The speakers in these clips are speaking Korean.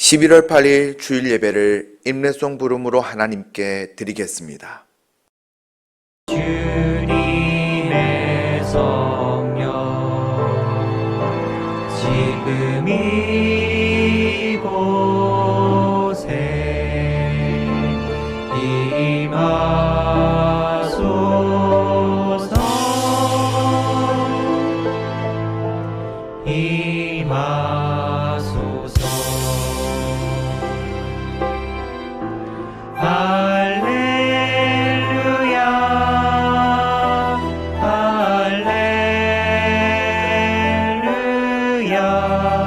11월 8일 주일 예배를 임례송 부름으로 하나님께 드리겠습니다. 주님의 성령 지금 이곳에 임하소서. 할렐루야 할렐루야 할렐루야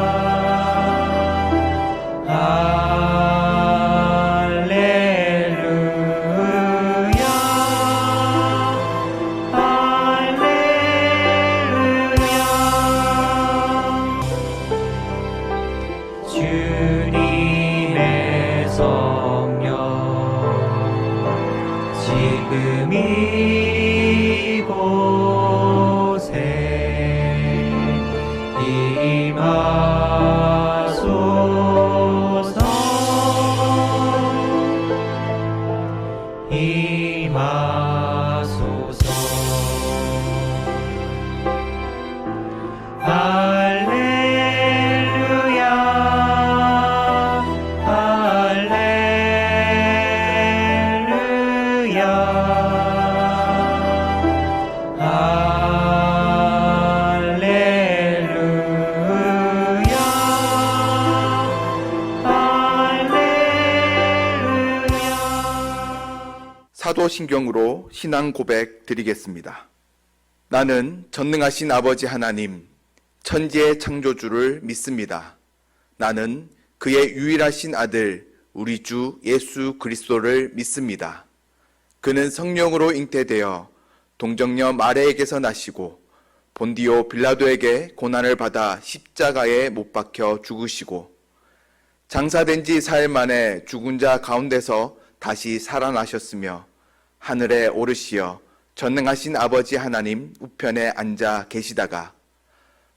할렐루야. 주님의 성령 지금 이곳에 임하소서. 임하소서. 할렐루야 할렐루야 할렐루야 할렐루야. 사도신경으로 신앙 고백 드리겠습니다. 나는 전능하신 아버지 하나님, 천지의 창조주를 믿습니다. 나는 그의 유일하신 아들 우리 주 예수 그리스도를 믿습니다. 그는 성령으로 잉태되어 동정녀 마리아에게서 나시고 본디오 빌라도에게 고난을 받아 십자가에 못 박혀 죽으시고 장사된 지 사흘 만에 죽은 자 가운데서 다시 살아나셨으며 하늘에 오르시어 전능하신 아버지 하나님 우편에 앉아 계시다가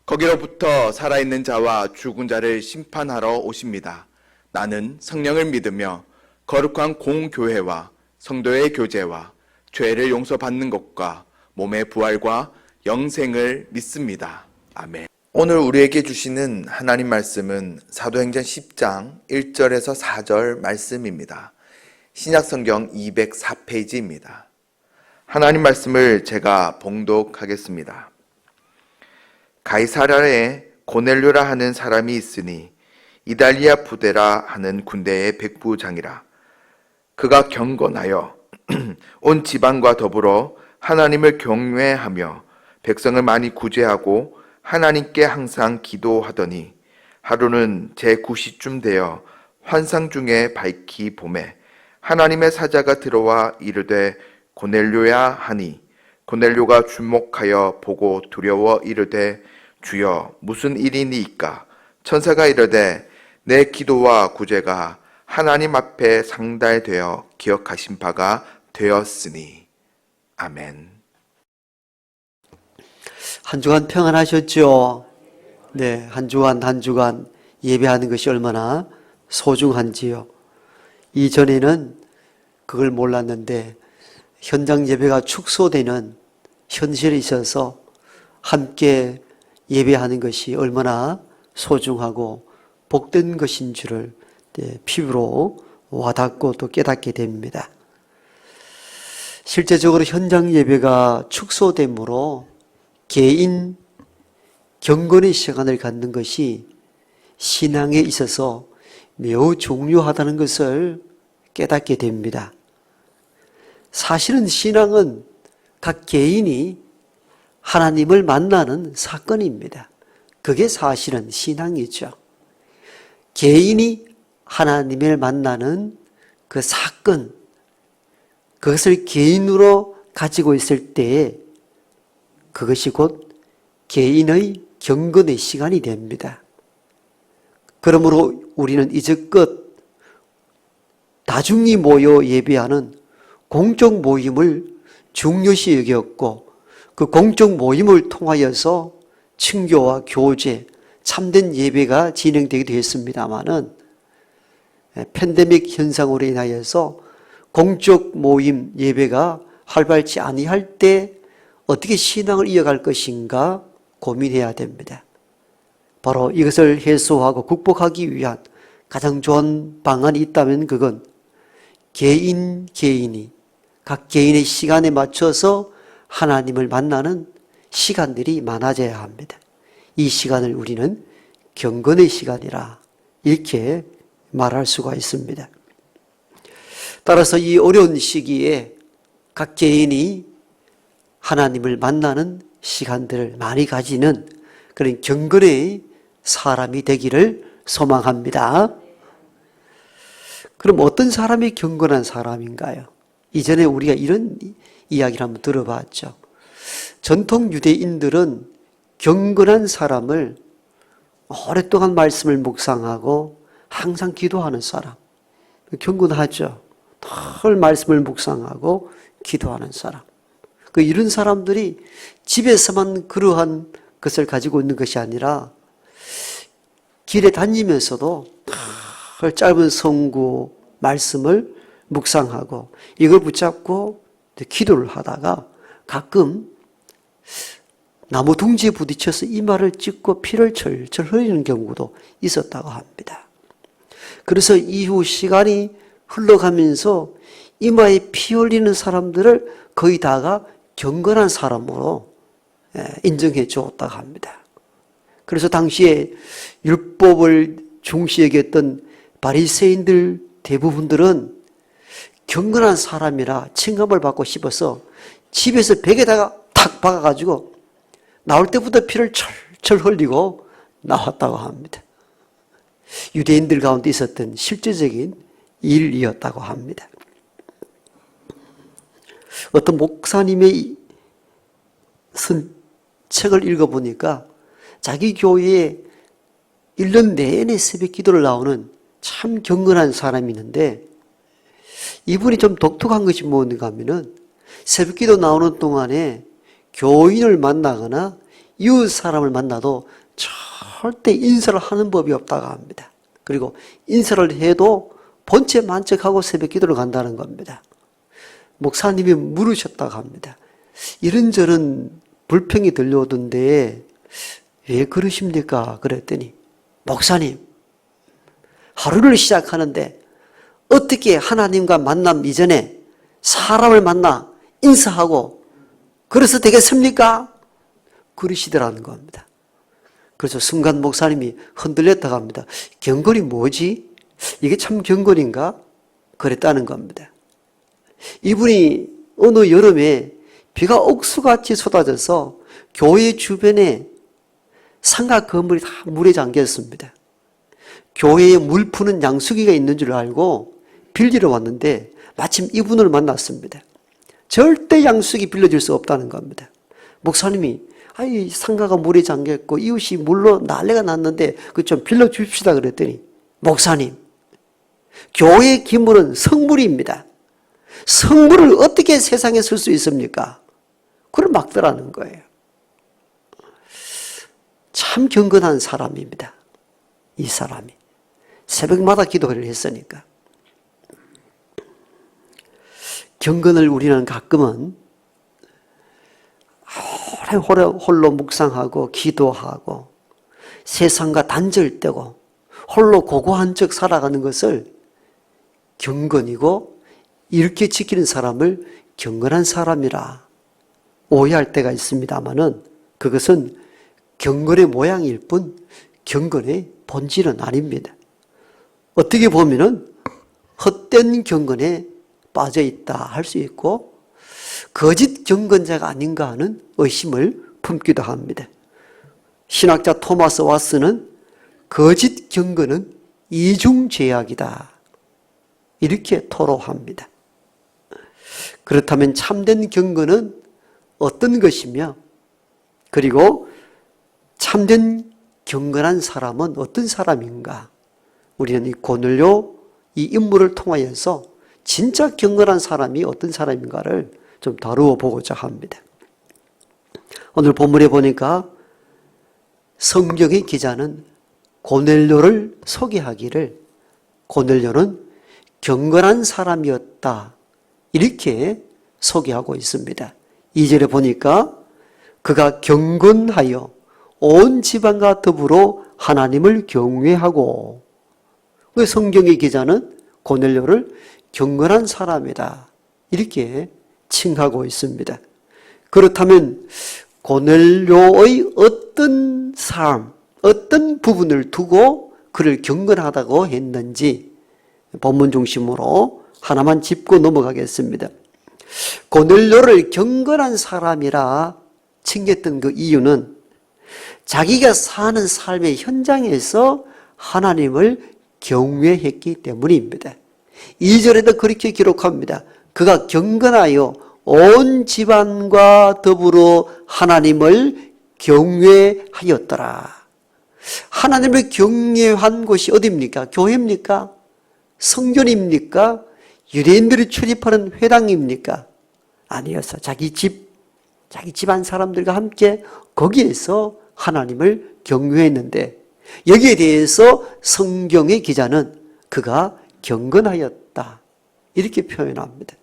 거기로부터 살아있는 자와 죽은 자를 심판하러 오십니다. 나는 성령을 믿으며 거룩한 공교회와 성도의 교제와 죄를 용서받는 것과 몸의 부활과 영생을 믿습니다. 아멘. 오늘 우리에게 주시는 하나님 말씀은 사도행전 10장 1절에서 4절 말씀입니다. 신약성경 204페이지입니다. 하나님 말씀을 제가 봉독하겠습니다. 가이사랴에 고넬료라 하는 사람이 있으니 이달리아 부대라 하는 군대의 백부장이라. 그가 경건하여 온 지방과 더불어 하나님을 경외하며 백성을 많이 구제하고 하나님께 항상 기도하더니 하루는 제9시쯤 되어 환상 중에 밝히 봄에 하나님의 사자가 들어와 이르되 고넬료야 하니 고넬료가 주목하여 보고 두려워 이르되 주여 무슨 일이니이까? 천사가 이르되 내 기도와 구제가 하나님 앞에 상달되어 기억하신 바가 되었으니. 아멘. 한 주간 평안하셨죠? 네, 한 주간 예배하는 것이 얼마나 소중한지요. 이전에는 그걸 몰랐는데 현장 예배가 축소되는 현실이 있어서 함께 예배하는 것이 얼마나 소중하고 복된 것인 줄을 피부로 와닿고 또 깨닫게 됩니다. 실제적으로 현장 예배가 축소되므로 개인 경건의 시간을 갖는 것이 신앙에 있어서 매우 중요하다는 것을 깨닫게 됩니다. 사실은 신앙은 각 개인이 하나님을 만나는 사건입니다. 그게 사실은 신앙이죠. 개인이 하나님을 만나는 그 사건, 그것을 개인으로 가지고 있을 때 그것이 곧 개인의 경건의 시간이 됩니다. 그러므로 우리는 이제껏 다중이 모여 예배하는 공적 모임을 중요시 여겼고 그 공적 모임을 통하여서 친교와 교제, 참된 예배가 진행되기도 했습니다마는 팬데믹 현상으로 인하여서 공적 모임 예배가 활발치 아니할 때 어떻게 신앙을 이어갈 것인가 고민해야 됩니다. 바로 이것을 해소하고 극복하기 위한 가장 좋은 방안이 있다면 그건 개인이 각 개인의 시간에 맞춰서 하나님을 만나는 시간들이 많아져야 합니다. 이 시간을 우리는 경건의 시간이라 이렇게 말할 수가 있습니다. 따라서 이 어려운 시기에 각 개인이 하나님을 만나는 시간들을 많이 가지는 그런 경건의 사람이 되기를 소망합니다. 그럼 어떤 사람이 경건한 사람인가요? 이전에 우리가 이런 이야기를 한번 들어봤죠. 전통 유대인들은 경건한 사람을 오랫동안 말씀을 묵상하고 항상 기도하는 사람, 경건하죠. 늘 말씀을 묵상하고 기도하는 사람. 이런 사람들이 집에서만 그러한 것을 가지고 있는 것이 아니라 길에 다니면서도 늘 짧은 성구 말씀을 묵상하고 이걸 붙잡고 기도를 하다가 가끔 나무 둥지에 부딪혀서 이마를 찢고 피를 철철 흘리는 경우도 있었다고 합니다. 그래서 이후 시간이 흘러가면서 이마에 피 흘리는 사람들을 거의 다가 경건한 사람으로 인정해 주었다고 합니다. 그래서 당시에 율법을 중시 여겼던 바리새인들 대부분들은 경건한 사람이라 칭함을 받고 싶어서 집에서 벽에다가 탁 박아가지고 나올 때부터 피를 철철 흘리고 나왔다고 합니다. 유대인들 가운데 있었던 실제적인 일이었다고 합니다. 어떤 목사님의 쓴 책을 읽어보니까 자기 교회에 1년 내내 새벽 기도를 나오는 참 경건한 사람이 있는데 이분이 좀 독특한 것이 뭔가 하면은 새벽 기도 나오는 동안에 교인을 만나거나 이웃 사람을 만나도 절대 인사를 하는 법이 없다고 합니다. 그리고 인사를 해도 본체 만척하고 새벽 기도를 간다는 겁니다. 목사님이 물으셨다고 합니다. 이런저런 불평이 들려오던데 왜 그러십니까? 그랬더니 목사님, 하루를 시작하는데 어떻게 하나님과 만남 이전에 사람을 만나 인사하고 그래서 되겠습니까? 그러시더라는 겁니다. 그래서 순간 목사님이 흔들렸다고 합니다. 경건이 뭐지? 이게 참 경건인가? 그랬다는 겁니다. 이분이 어느 여름에 비가 억수같이 쏟아져서 교회 주변에 상가 건물이 다 물에 잠겼습니다. 교회에 물 푸는 양수기가 있는 줄 알고 빌리러 왔는데 마침 이분을 만났습니다. 절대 양수기 빌려줄 수 없다는 겁니다. 목사님이 아이 상가가 물에 잠겼고 이웃이 물로 난리가 났는데 그 좀 빌려줍시다 그랬더니 목사님, 교회의 기물은 성물입니다. 성물을 어떻게 세상에 쓸 수 있습니까? 그걸 막더라는 거예요. 참 경건한 사람입니다. 이 사람이. 새벽마다 기도를 했으니까. 경건을 우리는 가끔은 오래 홀로 묵상하고 기도하고 세상과 단절되고 홀로 고고한 척 살아가는 것을 경건이고 이렇게 지키는 사람을 경건한 사람이라 오해할 때가 있습니다마는 그것은 경건의 모양일 뿐 경건의 본질은 아닙니다. 어떻게 보면은 헛된 경건에 빠져 있다 할 수 있고 거짓 경건자가 아닌가 하는 의심을 품기도 합니다. 신학자 토마스 왓슨은 거짓 경건은 이중죄악이다 이렇게 토로합니다. 그렇다면 참된 경건은 어떤 것이며 그리고 참된 경건한 사람은 어떤 사람인가? 우리는 이 고넬료 이 인물을 통하여서 진짜 경건한 사람이 어떤 사람인가를 좀 다루어 보고자 합니다. 오늘 본문에 보니까 성경의 기자는 고넬료를 소개하기를 고넬료는 경건한 사람이었다. 이렇게 소개하고 있습니다. 2절에 보니까 그가 경건하여 온 집안과 더불어 하나님을 경외하고, 그 성경의 기자는 고넬료를 경건한 사람이다 이렇게 칭하고 있습니다. 그렇다면 고넬료의 어떤 삶, 어떤 부분을 두고 그를 경건하다고 했는지 본문 중심으로 하나만 짚고 넘어가겠습니다. 고넬료를 경건한 사람이라 칭했던 그 이유는 자기가 사는 삶의 현장에서 하나님을 경외했기 때문입니다. 2절에도 그렇게 기록합니다. 그가 경건하여 온 집안과 더불어 하나님을 경외하였더라. 하나님을 경외한 곳이 어디입니까? 교회입니까? 성전입니까? 유대인들이 출입하는 회당입니까? 아니어서 자기 집안 사람들과 함께 거기에서 하나님을 경외했는데, 여기에 대해서 성경의 기자는 그가 경건하였다 이렇게 표현합니다.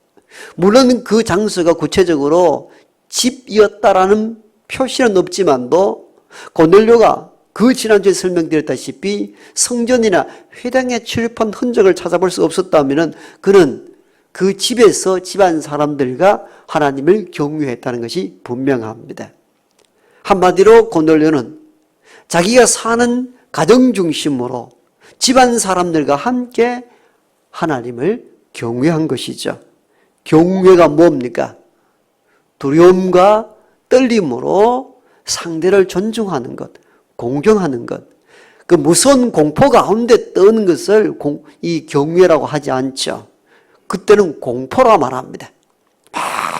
물론 그 장소가 구체적으로 집이었다라는 표시는 없지만도 고넬료가 그 지난주에 설명드렸다시피 성전이나 회당에 출입한 흔적을 찾아볼 수 없었다면 그는 그 집에서 집안 사람들과 하나님을 경외했다는 것이 분명합니다. 한마디로 고넬료는 자기가 사는 가정 중심으로 집안 사람들과 함께 하나님을 경외한 것이죠. 경외가 뭡니까? 두려움과 떨림으로 상대를 존중하는 것, 공경하는 것, 그 무서운 공포 가운데 떠는 것을 이 경외라고 하지 않죠. 그때는 공포라 말합니다.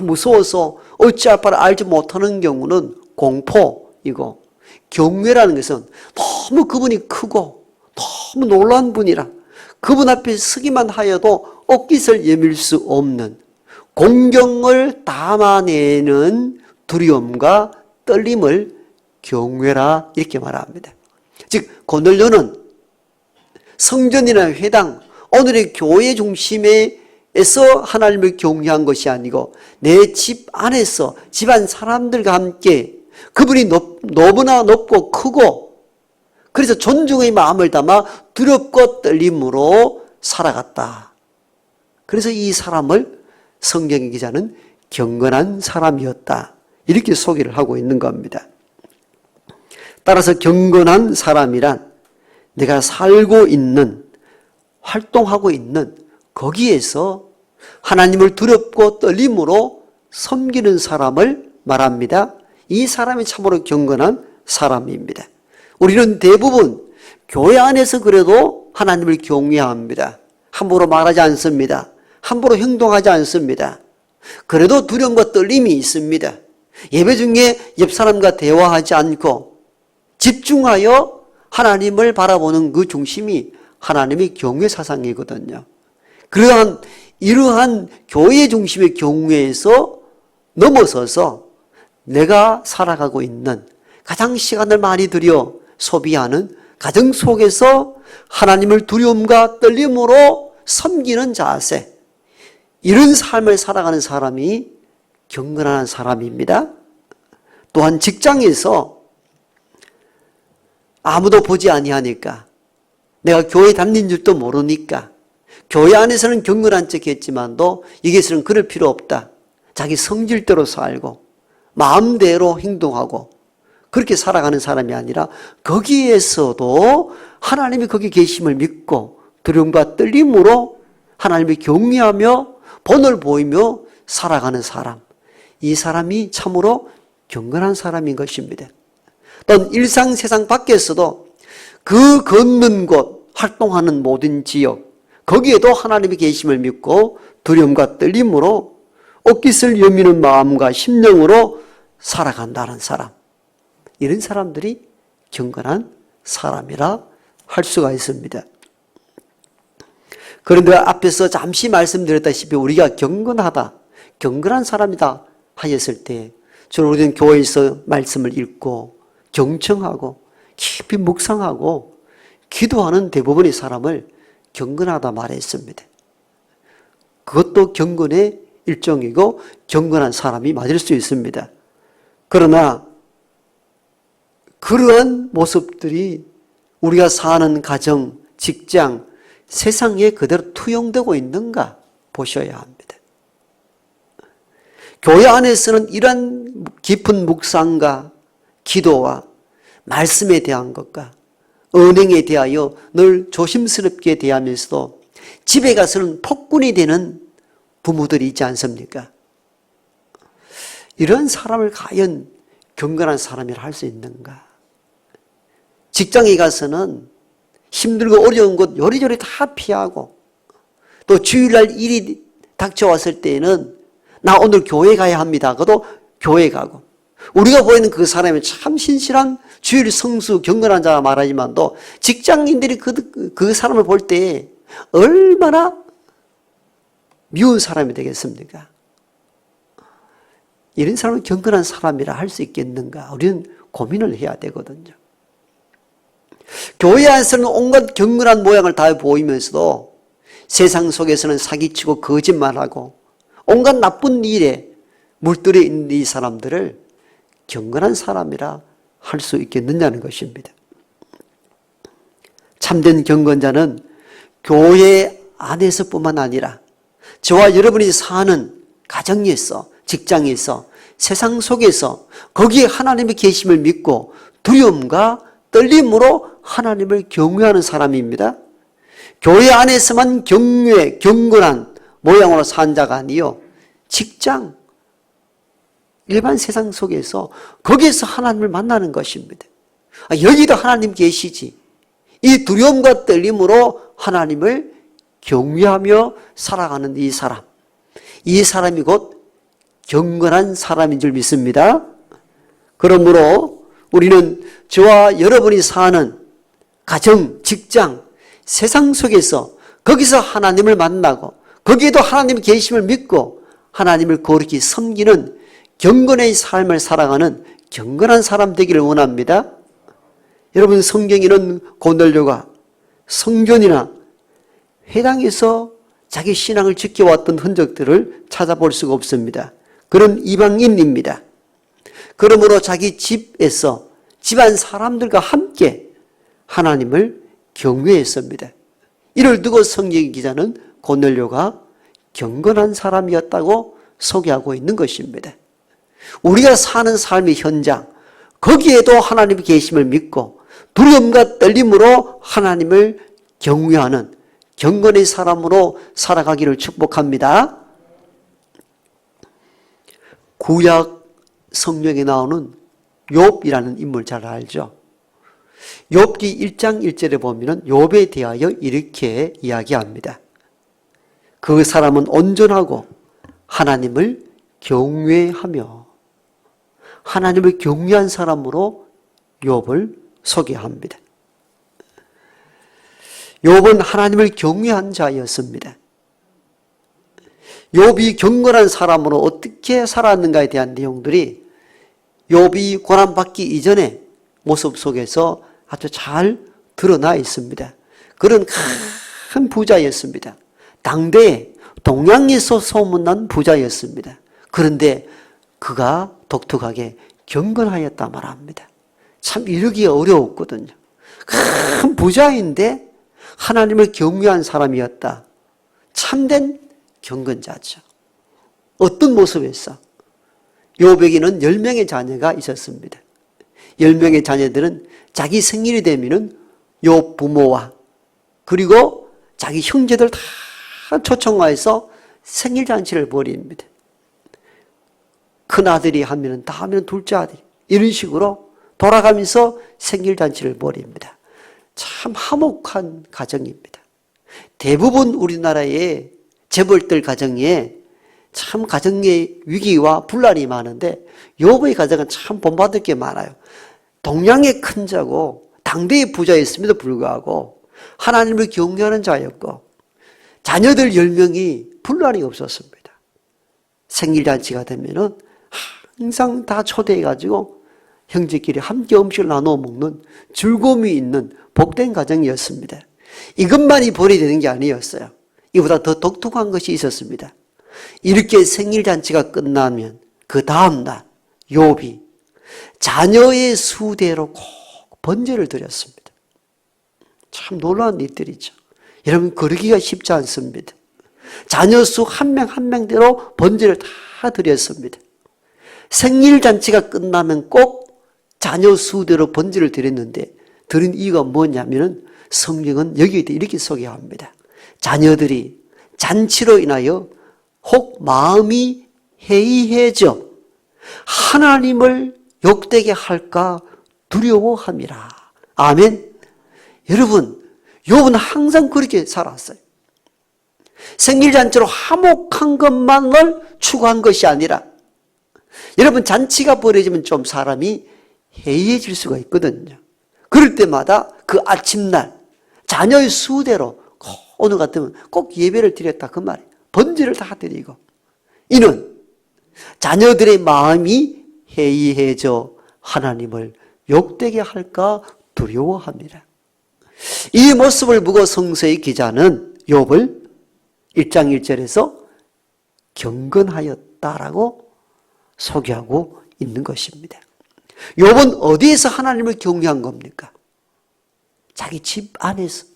무서워서 어찌할 바를 알지 못하는 경우는 공포이고, 경외라는 것은 너무 그분이 크고 너무 놀라운 분이라 그분 앞에 서기만 하여도 옷깃을 여밀 수 없는 공경을 담아내는 두려움과 떨림을 경외라 이렇게 말합니다. 즉 고넬료는 성전이나 회당, 오늘의 교회 중심에서 하나님을 경외한 것이 아니고 내 집 안에서 집안 사람들과 함께 그분이 너무나 높고 크고 그래서 존중의 마음을 담아 두렵고 떨림으로 살아갔다. 그래서 이 사람을 성경의 기자는 경건한 사람이었다 이렇게 소개를 하고 있는 겁니다. 따라서 경건한 사람이란 내가 살고 있는, 활동하고 있는 거기에서 하나님을 두렵고 떨림으로 섬기는 사람을 말합니다. 이 사람이 참으로 경건한 사람입니다. 우리는 대부분 교회 안에서 그래도 하나님을 경외합니다. 함부로 말하지 않습니다. 함부로 행동하지 않습니다. 그래도 두려움과 떨림이 있습니다. 예배 중에 옆 사람과 대화하지 않고 집중하여 하나님을 바라보는 그 중심이 하나님의 경외 사상이거든요. 이러한 교회 중심의 경외에서 넘어서서 내가 살아가고 있는 가장 시간을 많이 들여 소비하는 가정 속에서 하나님을 두려움과 떨림으로 섬기는 자세, 이런 삶을 살아가는 사람이 경건한 사람입니다. 또한 직장에서 아무도 보지 아니하니까, 내가 교회 다닌 줄도 모르니까 교회 안에서는 경건한 척 했지만도 여기에서는 그럴 필요 없다. 자기 성질대로 살고 마음대로 행동하고 그렇게 살아가는 사람이 아니라 거기에서도 하나님이 거기 계심을 믿고 두려움과 떨림으로 하나님을 경외하며 본을 보이며 살아가는 사람, 이 사람이 참으로 경건한 사람인 것입니다. 또는 일상 세상 밖에서도 그 걷는 곳, 활동하는 모든 지역, 거기에도 하나님의 계심을 믿고 두려움과 떨림으로 옷깃을 여미는 마음과 심령으로 살아간다는 사람, 이런 사람들이 경건한 사람이라 할 수가 있습니다. 그런데 앞에서 잠시 말씀드렸다시피 우리가 경건하다, 경건한 사람이다 하였을 때 저는 우리는 교회에서 말씀을 읽고 경청하고 깊이 묵상하고 기도하는 대부분의 사람을 경건하다 말했습니다. 그것도 경건의 일종이고 경건한 사람이 맞을 수 있습니다. 그러나 그러한 모습들이 우리가 사는 가정, 직장, 세상에 그대로 투영되고 있는가 보셔야 합니다. 교회 안에서는 이러한 깊은 묵상과 기도와 말씀에 대한 것과 은행에 대하여 늘 조심스럽게 대하면서도 집에 가서는 폭군이 되는 부모들이 있지 않습니까? 이런 사람을 과연 경건한 사람이라 할 수 있는가? 직장에 가서는 힘들고 어려운 곳 요리조리 다 피하고 또 주일날 일이 닥쳐왔을 때에는 나 오늘 교회 가야 합니다. 그도 교회 가고 우리가 보이는 그 사람이 참 신실한 주일 성수 경건한 자가 말하지만도 직장인들이 그 사람을 볼 때 얼마나 미운 사람이 되겠습니까? 이런 사람은 경건한 사람이라 할 수 있겠는가? 우리는 고민을 해야 되거든요. 교회 안에서는 온갖 경건한 모양을 다 보이면서도 세상 속에서는 사기치고 거짓말하고 온갖 나쁜 일에 물들여 있는 이 사람들을 경건한 사람이라 할 수 있겠느냐는 것입니다. 참된 경건자는 교회 안에서뿐만 아니라 저와 여러분이 사는 가정에서, 직장에서, 세상 속에서 거기에 하나님의 계심을 믿고 두려움과 떨림으로 하나님을 경외하는 사람입니다. 교회 안에서만 경외, 경건한 모양으로 산 자가 아니요 직장, 일반 세상 속에서 거기에서 하나님을 만나는 것입니다. 여기도 하나님 계시지. 이 두려움과 떨림으로 하나님을 경외하며 살아가는 이 사람이 곧 경건한 사람인 줄 믿습니다. 그러므로 우리는 저와 여러분이 사는 가정, 직장, 세상 속에서 거기서 하나님을 만나고 거기에도 하나님의 계심을 믿고 하나님을 거룩히 섬기는 경건의 삶을 살아가는 경건한 사람 되기를 원합니다. 여러분 성경에는 고넬료가 성전이나 회당에서 자기 신앙을 지켜왔던 흔적들을 찾아볼 수가 없습니다. 그런 이방인입니다. 그러므로 자기 집에서 집안 사람들과 함께 하나님을 경외했습니다. 이를 두고 성경 기자는 고넬료가 경건한 사람이었다고 소개하고 있는 것입니다. 우리가 사는 삶의 현장, 거기에도 하나님의 계심을 믿고 두려움과 떨림으로 하나님을 경외하는 경건의 사람으로 살아가기를 축복합니다. 구약 성경에 나오는 욥이라는 인물 잘 알죠? 욥기 1장 1절에 보면 욥에 대하여 이렇게 이야기합니다. 그 사람은 온전하고 하나님을 경외하며 하나님을 경외한 사람으로 욥을 소개합니다. 욥은 하나님을 경외한 자였습니다. 욥이 경건한 사람으로 어떻게 살았는가에 대한 내용들이 욥이 고난받기 이전의 모습 속에서 아주 잘 드러나 있습니다. 그런 큰 부자였습니다. 당대에 동양에서 소문난 부자였습니다. 그런데 그가 독특하게 경건하였다 말합니다. 참 이루기가 어려웠거든요. 큰 부자인데 하나님을 경외한 사람이었다. 참된 경건자죠. 어떤 모습에서? 욥에게는 10명의 자녀가 있었습니다. 10명의 자녀들은 자기 생일이 되면은 욥 부모와 그리고 자기 형제들 다 초청해서 생일 잔치를 벌입니다. 큰 아들이 하면은 다 하면 둘째 아들이 이런 식으로 돌아가면서 생일 잔치를 벌입니다. 참 화목한 가정입니다. 대부분 우리나라의 재벌들 가정에 참 가정의 위기와 분란이 많은데 욥의 가정은 참 본받을 게 많아요. 동양의 큰 자고 당대의 부자였음에도 불구하고 하나님을 경외하는 자였고 자녀들 10명이 분란이 없었습니다. 생일잔치가 되면은 항상 다 초대해가지고 형제끼리 함께 음식을 나눠 먹는 즐거움이 있는 복된 가정이었습니다. 이것만이 본이 되는 게 아니었어요. 이보다 더 독특한 것이 있었습니다. 이렇게 생일잔치가 끝나면 그 다음날 욥이 자녀의 수대로 꼭 번제를 드렸습니다. 참 놀라운 일들이죠. 여러분, 그러기가 쉽지 않습니다. 자녀 수 한 명 한 명대로 번제를 다 드렸습니다. 생일잔치가 끝나면 꼭 자녀 수대로 번제를 드렸는데, 드린 이유가 뭐냐면은 성경은 여기에 이렇게 소개합니다. 자녀들이 잔치로 인하여 혹 마음이 해이해져 하나님을 욕되게 할까 두려워함이라. 아멘. 여러분, 욥은 항상 그렇게 살았어요. 생일잔치로 화목한 것만을 추구한 것이 아니라, 여러분, 잔치가 벌어지면 좀 사람이 해이해질 수가 있거든요. 그럴 때마다 그 아침날 자녀의 수대로 오늘 같으면 꼭 예배를 드렸다 그 말이에요. 번제를 다 드리고. 이는 자녀들의 마음이 해이해져 하나님을 욕되게 할까 두려워합니다. 이 모습을 보고 성서의 기자는 욥을 1장 1절에서 경건하였다라고 소개하고 있는 것입니다. 욥은 어디에서 하나님을 경외한 겁니까? 자기 집 안에서.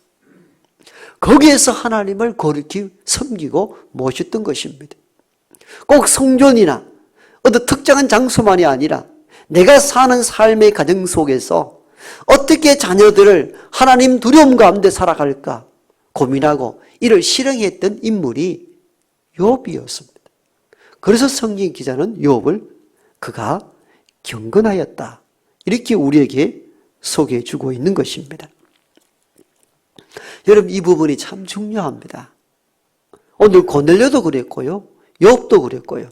거기에서 하나님을 거룩히 섬기고 모셨던 것입니다. 꼭 성전이나 어떤 특정한 장소만이 아니라 내가 사는 삶의 가정 속에서 어떻게 자녀들을 하나님 두려움 가운데 살아갈까 고민하고 이를 실행했던 인물이 욥이었습니다. 그래서 성경 기자는 욥을 그가 경건하였다 이렇게 우리에게 소개해 주고 있는 것입니다. 여러분, 이 부분이 참 중요합니다. 오늘 고넬료도 그랬고요, 욥도 그랬고요.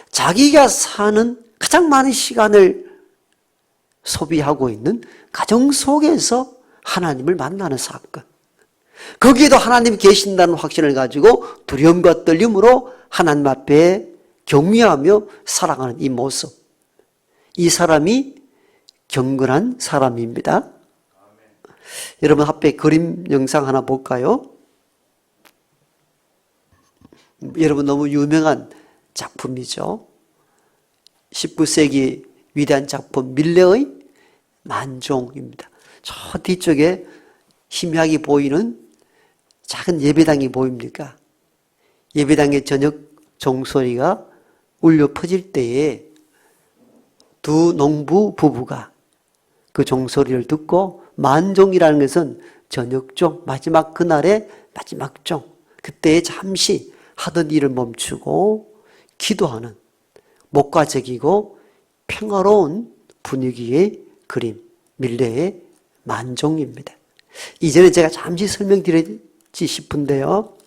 자기가 사는 가장 많은 시간을 소비하고 있는 가정 속에서 하나님을 만나는 사건, 거기에도 하나님 계신다는 확신을 가지고 두려움과 떨림으로 하나님 앞에 경외하며 살아가는 이 모습, 이 사람이 경건한 사람입니다. 여러분, 앞에 그림 영상 하나 볼까요? 여러분, 너무 유명한 작품이죠. 19세기 위대한 작품 밀레의 만종입니다. 저 뒤쪽에 희미하게 보이는 작은 예배당이 보입니까? 예배당의 저녁 종소리가 울려 퍼질 때에 두 농부 부부가 그 종소리를 듣고, 만종이라는 것은 저녁종, 마지막 그날의 마지막 종, 그때에 잠시 하던 일을 멈추고 기도하는 목가적이고 평화로운 분위기의 그림, 밀레의 만종입니다. 이전에 제가 잠시 설명드렸지 싶은데요,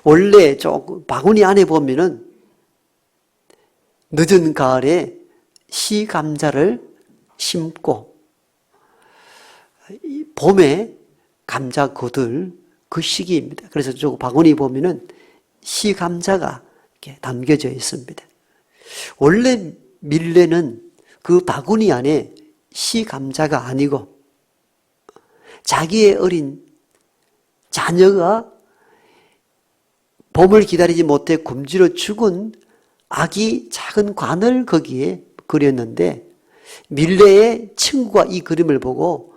원래 조금 바구니 안에 보면은 늦은 가을에 시 감자를 심고 봄에 감자 거둘 그 시기입니다. 그래서 저 바구니 보면은 시 감자가 이렇게 담겨져 있습니다. 원래 밀레는 그 바구니 안에 시 감자가 아니고 자기의 어린 자녀가 봄을 기다리지 못해 굶주려 죽은 아기 작은 관을 거기에 그렸는데, 밀레의 친구가 이 그림을 보고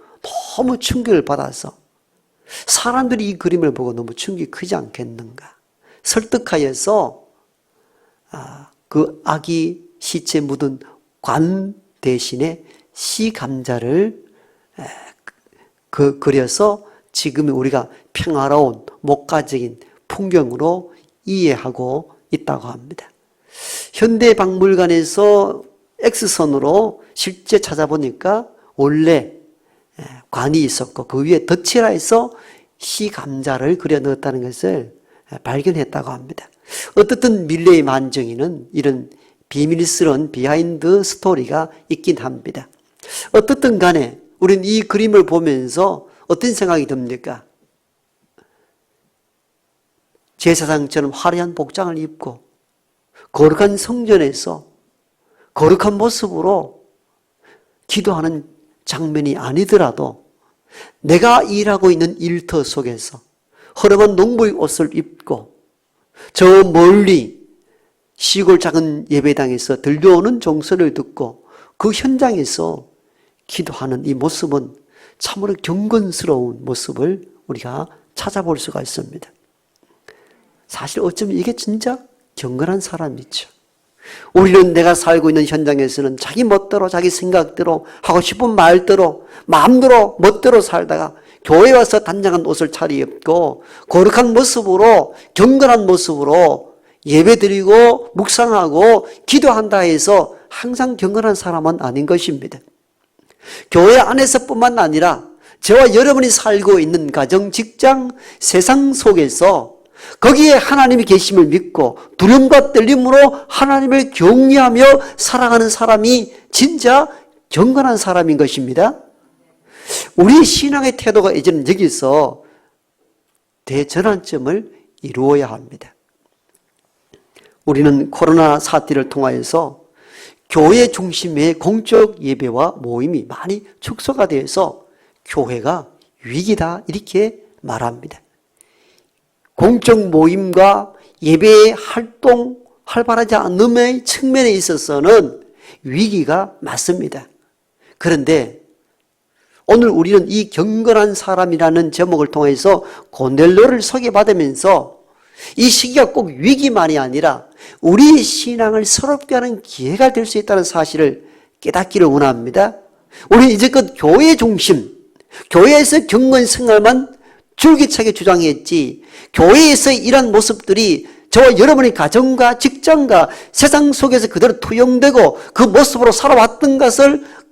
너무 충격을 받아서 사람들이 이 그림을 보고 너무 충격이 크지 않겠는가 설득하여서 그 아기 시체 묻은 관 대신에 시 감자를 그려서 지금 우리가 평화로운 목가적인 풍경으로 이해하고 있다고 합니다. 현대박물관에서 X선으로 실제 찾아보니까 원래 관이 있었고 그 위에 덧칠해서 시 감자를 그려 넣었다는 것을 발견했다고 합니다. 어떻든 밀레의 만종이는 이런 비밀스러운 비하인드 스토리가 있긴 합니다. 어떻든 간에 우리는 이 그림을 보면서 어떤 생각이 듭니까? 제사장처럼 화려한 복장을 입고 거룩한 성전에서 거룩한 모습으로 기도하는 장면이 아니더라도 내가 일하고 있는 일터 속에서 허름한 농부의 옷을 입고 저 멀리 시골 작은 예배당에서 들려오는 종소리를 듣고 그 현장에서 기도하는 이 모습은 참으로 경건스러운 모습을 우리가 찾아볼 수가 있습니다. 사실 어쩌면 이게 진짜 경건한 사람이죠. 우리는 내가 살고 있는 현장에서는 자기 멋대로 자기 생각대로 하고 싶은 말대로 마음대로 멋대로 살다가 교회에 와서 단정한 옷을 차려입고 거룩한 모습으로 경건한 모습으로 예배드리고 묵상하고 기도한다 해서 항상 경건한 사람은 아닌 것입니다. 교회 안에서뿐만 아니라 저와 여러분이 살고 있는 가정, 직장, 세상 속에서 거기에 하나님이 계심을 믿고 두려움과 떨림으로 하나님을 경외하며 살아가는 사람이 진짜 경건한 사람인 것입니다. 우리 신앙의 태도가 이제는 여기서 대전환점을 이루어야 합니다. 우리는 코로나 사태를 통하여서 교회 중심의 공적 예배와 모임이 많이 축소가 되어서 교회가 위기다 이렇게 말합니다. 공적 모임과 예배의 활동 활발하지 않음의 측면에 있어서는 위기가 맞습니다. 그런데 오늘 우리는 이 경건한 사람이라는 제목을 통해서 고넬료를 소개받으면서 이 시기가 꼭 위기만이 아니라 우리의 신앙을 새롭게 하는 기회가 될 수 있다는 사실을 깨닫기를 원합니다. 우리는 이제껏 교회 중심, 교회에서 경건 생활만 줄기차게 주장했지 교회에서 이런 모습들이 저와 여러분의 가정과 직장과 세상 속에서 그대로 투영되고 그 모습으로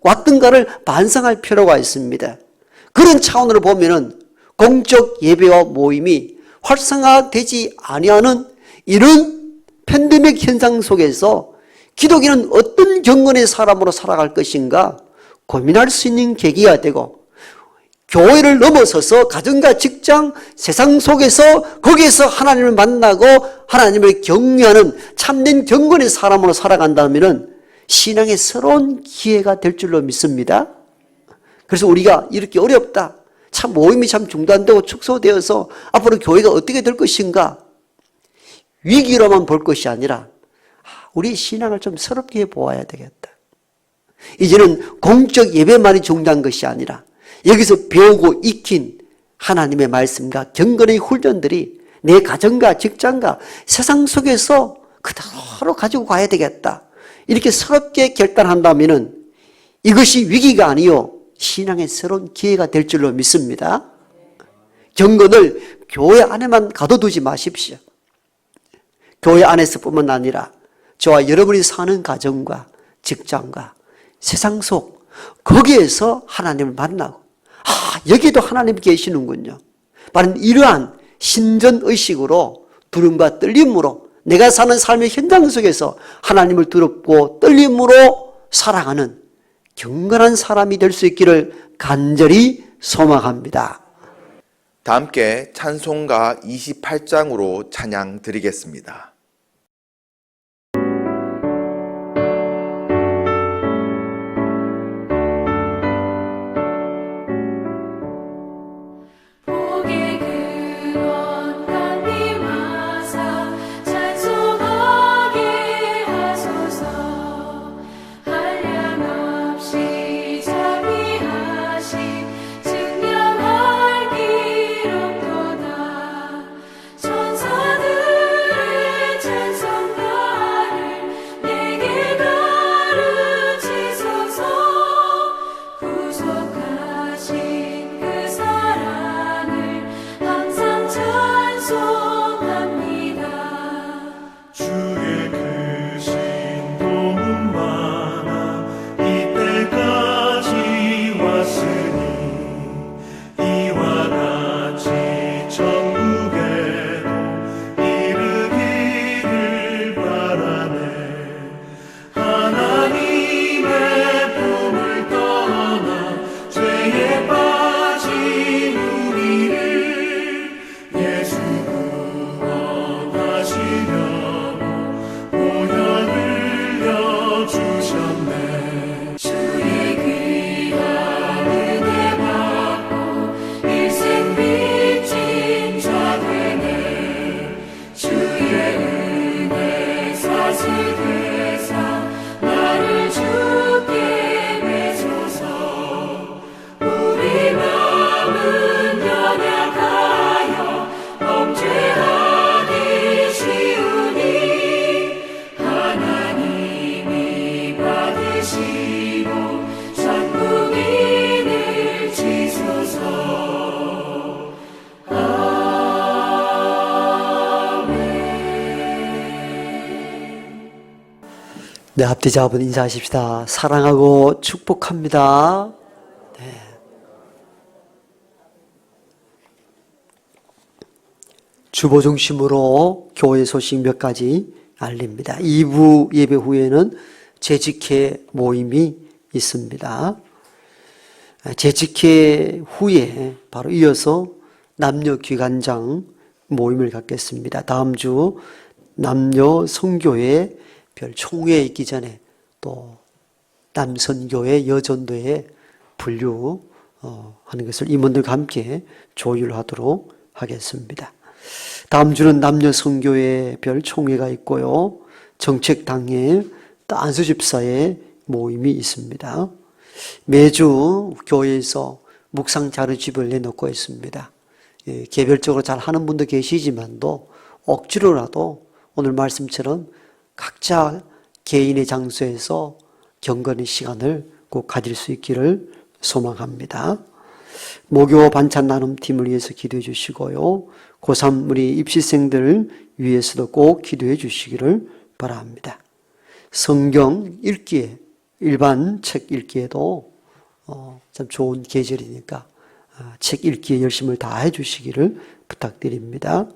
왔던가를 반성할 필요가 있습니다. 그런 차원으로 보면은 공적 예배와 모임이 활성화되지 아니하는 이런 팬데믹 현상 속에서 기독인은 어떤 경건의 사람으로 살아갈 것인가 고민할 수 있는 계기가 되고 교회를 넘어서서 가정과 직장, 세상 속에서 거기에서 하나님을 만나고 하나님을 경외하는 참된 경건의 사람으로 살아간다면 신앙의 새로운 기회가 될 줄로 믿습니다. 그래서 우리가 이렇게 어렵다. 참 모임이 참 중단되고 축소되어서 앞으로 교회가 어떻게 될 것인가? 위기로만 볼 것이 아니라 우리 신앙을 좀 새롭게 보아야 되겠다. 이제는 공적 예배만이 중단한 것이 아니라 여기서 배우고 익힌 하나님의 말씀과 경건의 훈련들이 내 가정과 직장과 세상 속에서 그대로 가지고 가야 되겠다. 이렇게 새롭게 결단한다면 이것이 위기가 아니요 신앙의 새로운 기회가 될 줄로 믿습니다. 경건을 교회 안에만 가둬두지 마십시오. 교회 안에서뿐만 아니라 저와 여러분이 사는 가정과 직장과 세상 속 거기에서 하나님을 만나고 여기도 하나님 계시는군요. 바로 이러한 신전의식으로 두려움과 떨림으로 내가 사는 삶의 현장 속에서 하나님을 두렵고 떨림으로 살아가는 경건한 사람이 될 수 있기를 간절히 소망합니다. 다 함께 찬송가 28장으로 찬양 드리겠습니다. 천사들의 하시고 천국인을 지소서. 네, 앞뒤 잡은 인사하십시다. 사랑하고 축복합니다. 네. 주보 중심으로 교회 소식 몇 가지 알립니다. 2부 예배 후에는 재직회 모임이 있습니다. 재직회 후에 바로 이어서 남녀 기관장 모임을 갖겠습니다. 다음 주 남녀 선교회 별 총회 있기 전에 또 남선교회 여전도에 분류하는 것을 임원들과 함께 조율하도록 하겠습니다. 다음 주는 남녀 선교회 별 총회가 있고요. 정책당회 또 안수집사의 모임이 있습니다. 매주 교회에서 묵상 자료집을 내놓고 있습니다. 개별적으로 잘 하는 분도 계시지만도 억지로라도 오늘 말씀처럼 각자 개인의 장소에서 경건의 시간을 꼭 가질 수 있기를 소망합니다. 목요 반찬 나눔팀을 위해서 기도해 주시고요. 고3 우리 입시생들 위해서도 꼭 기도해 주시기를 바랍니다. 성경 읽기에, 일반 책 읽기에도 참 좋은 계절이니까 책 읽기에 열심을 다해 주시기를 부탁드립니다.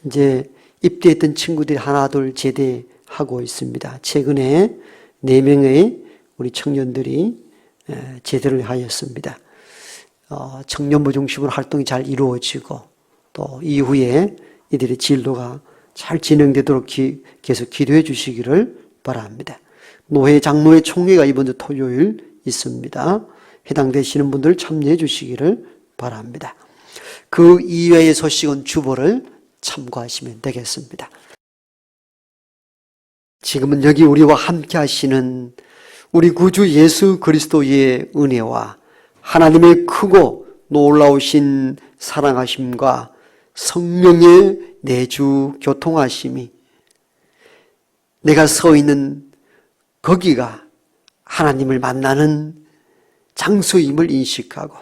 이제 입대했던 친구들이 하나 둘 제대하고 있습니다. 최근에 4명의 우리 청년들이 제대를 하였습니다. 청년부 중심으로 활동이 잘 이루어지고 또 이후에 이들의 진로가 잘 진행되도록 계속 기도해 주시기를 바랍니다. 노회 장로회 총회가 이번 주 토요일 있습니다. 해당되시는 분들 참여해 주시기를 바랍니다. 그 이외의 소식은 주보를 참고하시면 되겠습니다. 지금은 여기 우리와 함께 하시는 우리 구주 예수 그리스도의 은혜와 하나님의 크고 놀라우신 사랑하심과 성령의 내주 교통하심이 내가 서 있는 거기가 하나님을 만나는 장소임을 인식하고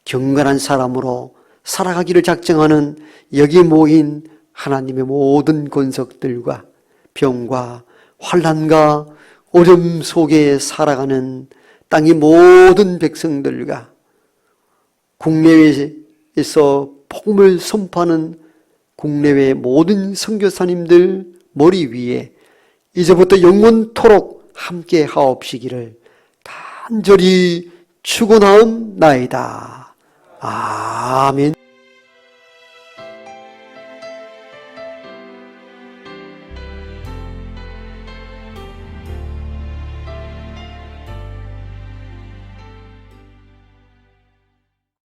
경건한 사람으로 살아가기를 작정하는 여기 모인 하나님의 모든 권속들과 병과 환난과 어려움 속에 살아가는 땅의 모든 백성들과 국내외에서 복음을 선포하는 국내외 모든 선교사님들 머리 위에 이제부터 영원토록 함께 하옵시기를 간절히 축원하옵나이다. 아멘.